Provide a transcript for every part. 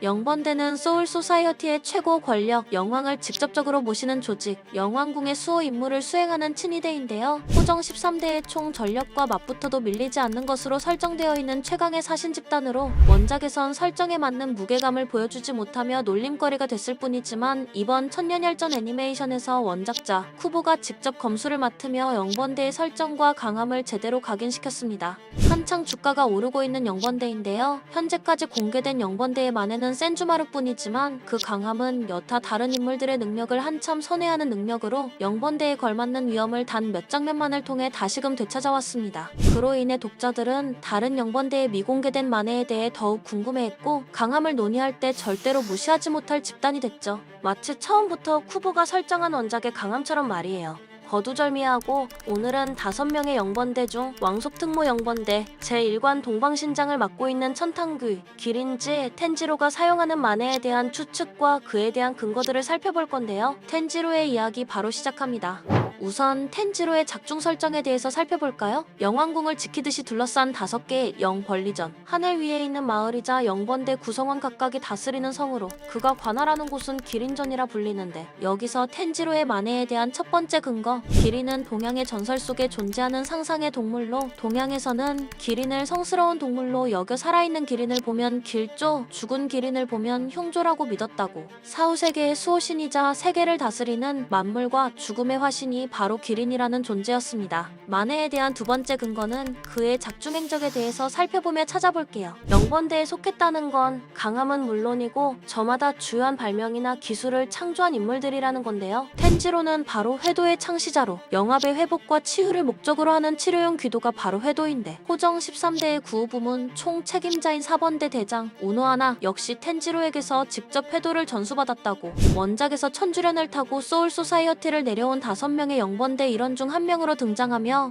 영번대는 소울 소사이어티의 최고 권력, 영왕을 직접적으로 모시는 조직, 영왕궁의 수호 임무를 수행하는 친위대인데요. 호정 13대의 총 전력과 맞붙어도 밀리지 않는 것으로 설정되어 있는 최강의 사신 집단으로 원작에선 설정에 맞는 무게감을 보여주지 못하며 놀림거리가 됐을 뿐이지만 이번 천년열전 애니메이션에서 원작자 쿠보가 직접 검수를 맡으며 영번대의 설정과 강함을 제대로 각인시켰습니다. 한창 주가가 오르고 있는 영번대인데요. 현재까지 공개된 영번대의 만에는 센주마루뿐이지만 그 강함은 여타 다른 인물들의 능력을 한참 선회하는 능력으로 영번대에 걸맞는 위험을 단 몇 장면만을 통해 다시금 되찾아왔습니다. 그로 인해 독자들은 다른 영번대의 미공개된 만해에 대해 더욱 궁금해했고 강함을 논의할 때 절대로 무시하지 못할 집단이 됐죠. 마치 처음부터 쿠보가 설정한 원작의 강함처럼 말이에요. 거두절미하고 오늘은 5명의 영번대 중 왕속특무 영번대 제1관 동방신장을 맡고 있는 천탕귀, 기린지, 텐지로가 사용하는 만해에 대한 추측과 그에 대한 근거들을 살펴볼 건데요. 텐지로의 이야기 바로 시작합니다. 우선 텐지로의 작중 설정에 대해서 살펴볼까요? 영왕궁을 지키듯이 둘러싼 5개의 영벌리전, 하늘 위에 있는 마을이자 영번대 구성원 각각이 다스리는 성으로 그가 관할하는 곳은 기린전이라 불리는데 여기서 텐지로의 만해에 대한 첫 번째 근거, 기린은 동양의 전설 속에 존재하는 상상의 동물로 동양에서는 기린을 성스러운 동물로 여겨 살아있는 기린을 보면 길조, 죽은 기린을 보면 흉조라고 믿었다고. 사후세계의 수호신이자 세계를 다스리는 만물과 죽음의 화신이 바로 기린이라는 존재였습니다. 만해에 대한 두 번째 근거는 그의 작중 행적에 대해서 살펴보며 찾아볼게요. 영번대에 속했다는 건 강함은 물론이고 저마다 주요한 발명이나 기술을 창조한 인물들이라는 건데요. 텐지로는 바로 회도의 창시자로 영합의 회복과 치유를 목적으로 하는 치료용 귀도가 바로 회도인데 호정 13대의 구호부문 총 책임자인 4번대 대장 우노하나 역시 텐지로에게서 직접 회도를 전수받았다고. 원작에서 천주련을 타고 소울 소사이어티를 내려온 5명의 영번대 일원 중 한 명으로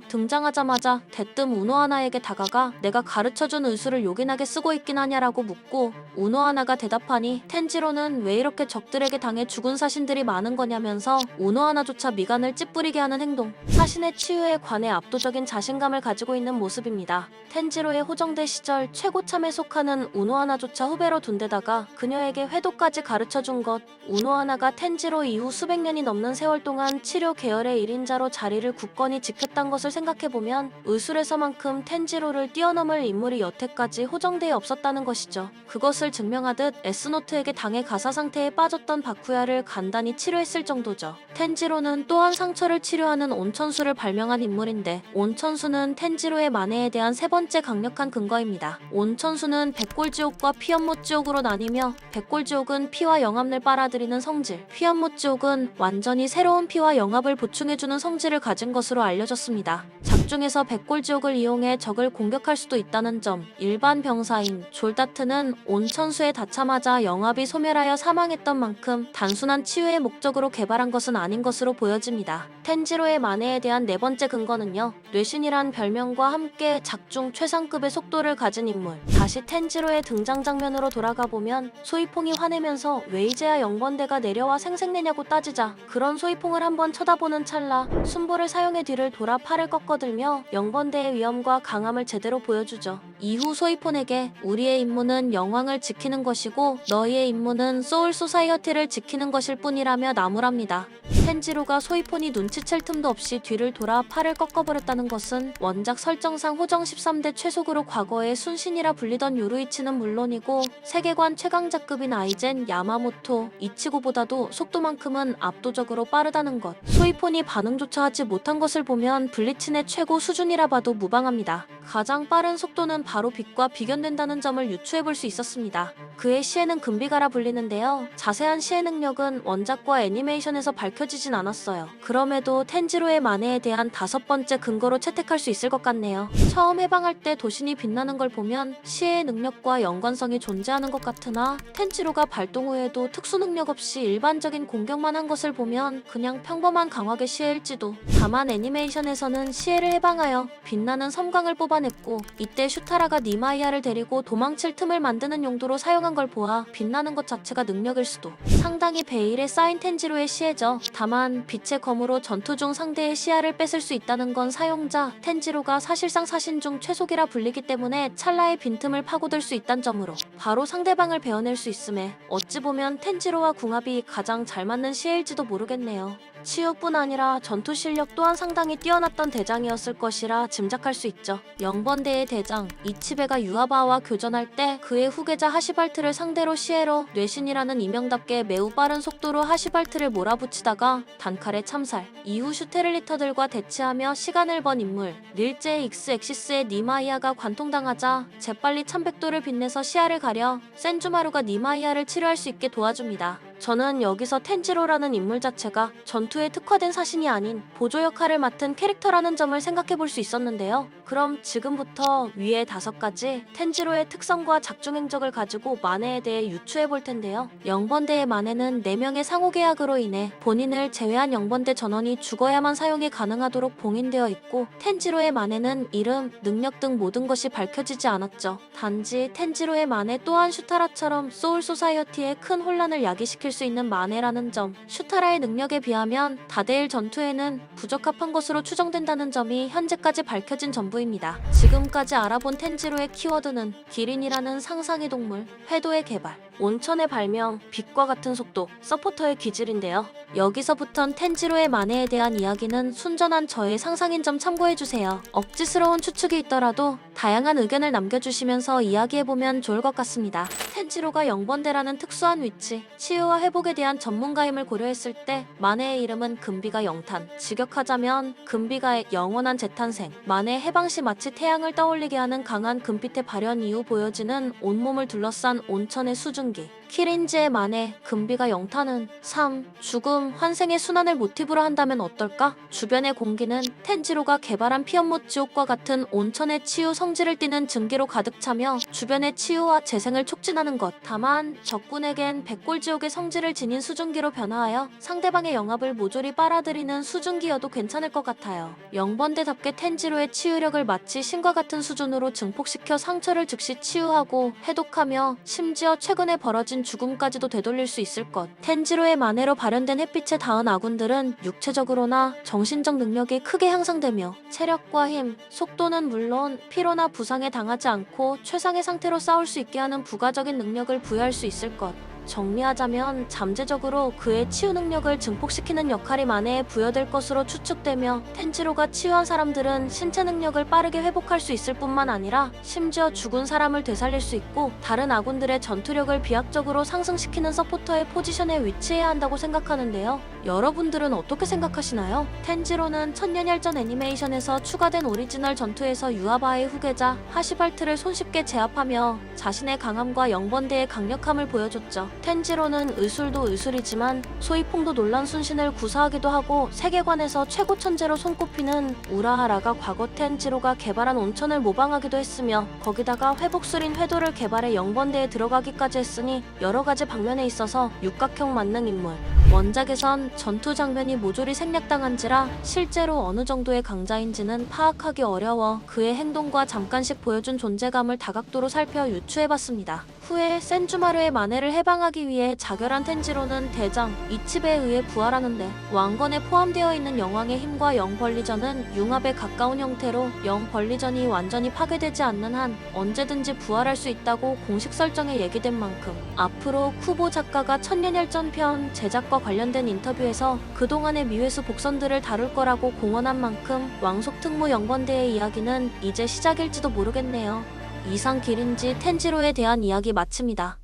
등장하자마자 대뜸 우노하나에게 다가가 내가 가르쳐준 의술을 요긴하게 쓰고 있긴 하냐라고 묻고 우노하나가 대답하니 텐지로는 왜 이렇게 적들에게 당해 죽은 사신들이 많은 거냐면서 우노하나조차 미간을 찌푸리게 하는 행동, 사신의 치유에 관해 압도적인 자신감을 가지고 있는 모습입니다. 텐지로의 호정대 시절 최고참에 속하는 우노하나조차 후배로 둔 데다가 그녀에게 회도까지 가르쳐준 것, 우노하나가 텐지로 이후 수백 년이 넘는 세월 동안 치료 계열의 1인자로 자리를 굳건히 지켰단 것을 생각해보면 의술에서만큼 텐지로를 뛰어넘을 인물이 여태까지 호정대에 없었다는 것이죠. 그것을 증명하듯 에스노트에게 당해 가사 상태에 빠졌던 바쿠야를 간단히 치료했을 정도죠. 텐지로는 또한 상처를 치료하는 온천수를 발명한 인물인데 온천수는 텐지로의 만해에 대한 세 번째 강력한 근거입니다. 온천수는 백골지옥과 피연못지옥으로 나뉘며 백골지옥은 피와 영합을 빨아들이는 성질, 피연못지옥은 완전히 새로운 피와 영합을 보충해주는 성질을 가진 것으로 알려졌습니다. 작중에서 백골지옥을 이용해 적을 공격할 수도 있다는 점, 일반 병사인 졸다트는 온천수에 다차마자 영합이 소멸하여 사망했던 만큼 단순한 치유의 목적으로 개발한 것은 아닌 것으로 보여집니다. 텐지로의 만해에 대한 네 번째 근거는요. 뇌신이란 별명과 함께 작중 최상급의 속도를 가진 인물. 다시 텐지로의 등장 장면으로 돌아가보면 소이퐁이 화내면서 왜 이제야 영번대가 내려와 생색내냐고 따지자 그런 소이퐁을 한번 쳐다보는 찰나 순보를 사용해 뒤를 돌아 팔을 꺾어들며 영번대의 위험과 강함을 제대로 보여주죠. 이후 소이폰에게 우리의 임무는 영왕을 지키는 것이고 너희의 임무는 소울 소사이어티를 지키는 것일 뿐이라며 나무랍니다. 텐지로가 소이폰이 눈치챌 틈도 없이 뒤를 돌아 팔을 꺾어버렸다는 것은 원작 설정상 호정 13대 최속으로 과거의 순신이라 불리던 요루이치는 물론이고 세계관 최강자급인 아이젠, 야마모토, 이치고보다도 속도만큼은 압도적으로 빠르다는 것. 소이폰이 반응조차 하지 못한 것을 보면 블리친의 최고 수준이라 봐도 무방합니다. 가장 빠른 속도는 바로 빛과 비견된다는 점을 유추해볼 수 있었습니다. 그의 시에는 금비가라 불리는데요. 자세한 시의 능력은 원작과 애니메이션에서 밝혀지진 않았어요. 그럼에도 텐지로의 만해에 대한 5번째 근거로 채택할 수 있을 것 같네요. 처음 해방할 때 도신이 빛나는 걸 보면 시의 능력과 연관성이 존재하는 것 같으나 텐지로가 발동 후에도 특수 능력 없이 일반적인 공격만 한 것을 보면 그냥 평범한 강화계 시에일지도. 다만 애니메이션에서는 시에를 해방하여 빛나는 섬광을 뽑아 뽑아냈고 이때 슈타라가 니마이아를 데리고 도망칠 틈을 만드는 용도로 사용한 걸 보아 빛나는 것 자체가 능력일 수도. 상당히 베일에 쌓인 텐지로의 시야죠. 다만 빛의 검으로 전투 중 상대의 시야를 뺏을 수 있다는 건 사용자 텐지로가 사실상 사신 중 최속이라 불리기 때문에 찰나의 빈틈을 파고들 수 있다는 점으로 바로 상대방을 베어낼 수 있음에 어찌 보면 텐지로와 궁합이 가장 잘 맞는 시야일지도 모르겠네요. 치유뿐 아니라 전투 실력 또한 상당히 뛰어났던 대장이었을 것이라 짐작할 수 있죠. 영번대의 대장 이치베가 유아바와 교전할 때 그의 후계자 하시발트를 상대로 시에로 뇌신이라는 이명답게 매우 빠른 속도로 하시발트를 몰아붙이다가 단칼에 참살. 이후 슈테를리터들과 대치하며 시간을 번 인물 릴제 익스 엑시스의 니마이아가 관통당하자 재빨리 1100도를 빛내서 시야를 가려 센주마루가 니마이아를 치료할 수 있게 도와줍니다. 저는 여기서 텐지로라는 인물 자체가 전투에 특화된 사신이 아닌 보조 역할을 맡은 캐릭터라는 점을 생각해 볼 수 있었는데요. 그럼 지금부터 위에 5가지 텐지로의 특성과 작중 행적을 가지고 마네에 대해 유추해 볼 텐데요. 영번대의 마네는 4명의 상호 계약으로 인해 본인을 제외한 영번대 전원이 죽어야만 사용이 가능하도록 봉인되어 있고 텐지로의 마네는 이름, 능력 등 모든 것이 밝혀지지 않았죠. 단지 텐지로의 마네 또한 슈타라처럼 소울 소사이어티에 큰 혼란을 야기시킬 수 있는 마네라는 점, 슈타라의 능력에 비하면 다대일 전투에는 부적합한 것으로 추정된다는 점이 현재까지 밝혀진 전부입니다. 지금까지 알아본 텐지로의 키워드는 기린이라는 상상의 동물, 회도의 개발, 온천의 발명, 빛과 같은 속도, 서포터의 기질인데요. 여기서부턴 텐지로의 마네에 대한 이야기는 순전한 저의 상상인 점 참고해주세요. 억지스러운 추측이 있더라도 다양한 의견을 남겨주시면서 이야기해보면 좋을 것 같습니다. 텐지로가 영번대라는 특수한 위치, 치유와 회복에 대한 전문가임을 고려했을 때 마네의 이름은 금비가 영탄, 직역하자면 금비가의 영원한 재탄생, 마네 해방 시 마치 태양을 떠올리게 하는 강한 금빛의 발현 이후 보여지는 온몸을 둘러싼 온천의 수증기, 키린지의 마네, 금비가 영탄은 삶, 죽음, 환생의 순환을 모티브로 한다면 어떨까? 주변의 공기는 텐지로가 개발한 피연못 지옥과 같은 온천의 치유 성질을 띠는 증기로 가득 차며 주변의 치유와 재생을 촉진하는 것. 다만 적군에겐 백골지옥의 성질을 지닌 수증기로 변화하여 상대방의 영합을 모조리 빨아들이는 수증기여도 괜찮을 것 같아요. 영번대답게 텐지로의 치유력을 마치 신과 같은 수준으로 증폭시켜 상처를 즉시 치유하고 해독하며 심지어 최근에 벌어진 죽음까지도 되돌릴 수 있을 것. 텐지로의 마네로 발현된 햇빛에 닿은 아군들은 육체적으로나 정신적 능력이 크게 향상되며 체력과 힘, 속도는 물론 피로나 부상에 당하지 않고 최상의 상태로 싸울 수 있게 하는 부가적인 능력을 부여할 수 있을 것. 정리하자면 잠재적으로 그의 치유 능력을 증폭시키는 역할이 마네에 부여될 것으로 추측되며 텐지로가 치유한 사람들은 신체 능력을 빠르게 회복할 수 있을 뿐만 아니라 심지어 죽은 사람을 되살릴 수 있고 다른 아군들의 전투력을 비약적으로 상승시키는 서포터의 포지션에 위치해야 한다고 생각하는데요. 여러분들은 어떻게 생각하시나요? 텐지로는 천년혈전 애니메이션에서 추가된 오리지널 전투에서 유아바의 후계자 하시발트를 손쉽게 제압하며 자신의 강함과 영번대의 강력함을 보여줬죠. 텐지로는 의술도 의술이지만 소이퐁도 놀란 순신을 구사하기도 하고 세계관에서 최고 천재로 손꼽히는 우라하라가 과거 텐지로가 개발한 온천을 모방하기도 했으며 거기다가 회복술인 회도를 개발해 영번대에 들어가기까지 했으니 여러가지 방면에 있어서 육각형 만능 인물. 원작에선 전투 장면이 모조리 생략당한지라 실제로 어느 정도의 강자인지는 파악하기 어려워 그의 행동과 잠깐씩 보여준 존재감을 다각도로 살펴 유추해봤습니다. 후에 센주마루의 마네를 해방하기 위해 자결한 텐지로는 대장 이치베에 의해 부활하는데 왕건에 포함되어 있는 영왕의 힘과 영벌리전은 융합에 가까운 형태로 영벌리전이 완전히 파괴되지 않는 한 언제든지 부활할 수 있다고 공식 설정에 얘기된 만큼 앞으로 쿠보 작가가 천년혈전 편 제작과 관련된 인터뷰에서 그동안의 미회수 복선들을 다룰 거라고 공언한 만큼 왕속특무 영번대의 이야기는 이제 시작일지도 모르겠네요. 이상 기린지 텐지로에 대한 이야기 마칩니다.